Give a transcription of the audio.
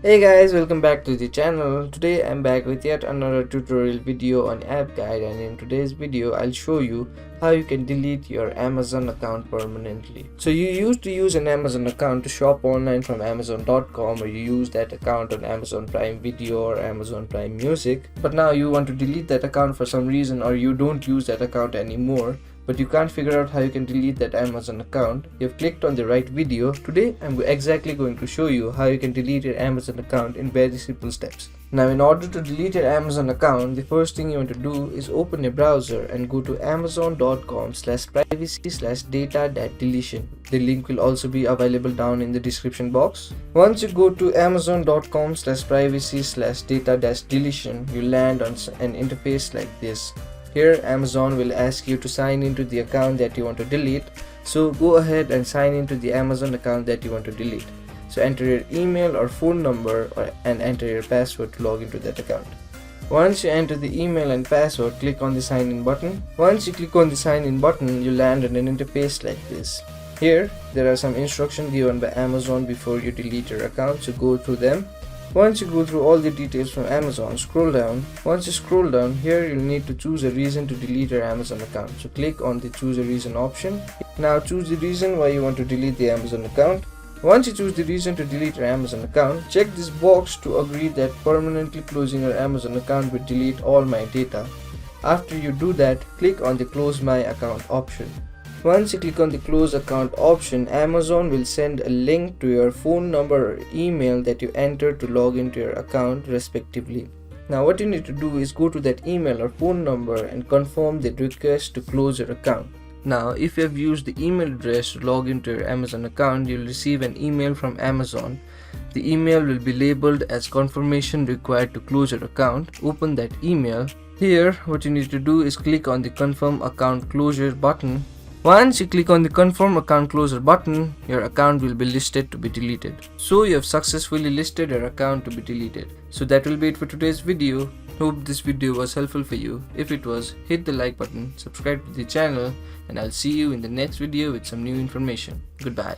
Hey guys, welcome back to the channel. Today I'm back with yet another tutorial video on app guide, and in today's video I'll show you how you can delete your Amazon account permanently. So you used to use an Amazon account to shop online from Amazon.com, or you use that account on Amazon Prime Video or Amazon Prime Music, but now you want to delete that account for some reason, or you don't use that account anymore, but you can't figure out how you can delete that Amazon account. You've clicked on the right video. Today I'm exactly going to show you how you can delete your Amazon account in very simple steps. Now, in order to delete your Amazon account, the first thing you want to do is open a browser and go to amazon.com/privacy/data-deletion. The link will also be available down in the description box. Once you go to amazon.com/privacy/data-deletion, you land on an interface like this. Here Amazon will ask you to sign into the account that you want to delete, so go ahead and sign into the Amazon account that you want to delete. So enter your email or phone number and enter your password to log into that account. Once you enter the email and password, click on the sign in button. Once you click on the sign in button, you land on an interface like this. Here there are some instructions given by Amazon before you delete your account, so go through them. Once you go through all the details from Amazon, scroll down. Once you scroll down, here you'll need to choose a reason to delete your Amazon account. So click on the choose a reason option. Now choose the reason why you want to delete the Amazon account. Once you choose the reason to delete your Amazon account, check this box to agree that permanently closing your Amazon account will delete all my data. After you do that, click on the close my account option. Once you click on the close account option, Amazon will send a link to your phone number or email that you entered to log into your account respectively. Now what you need to do is go to that email or phone number and confirm the request to close your account. Now if you have used the email address to log into your Amazon account, you'll receive an email from Amazon. The email will be labeled as confirmation required to close your account. Open that email. Here what you need to do is click on the confirm account closure button. Once you click on the confirm account closure button, your account will be listed to be deleted. So you have successfully listed your account to be deleted. So that will be it for today's video. Hope this video was helpful for you. If it was, hit the like button, subscribe to the channel, and I'll see you in the next video with some new information. Goodbye.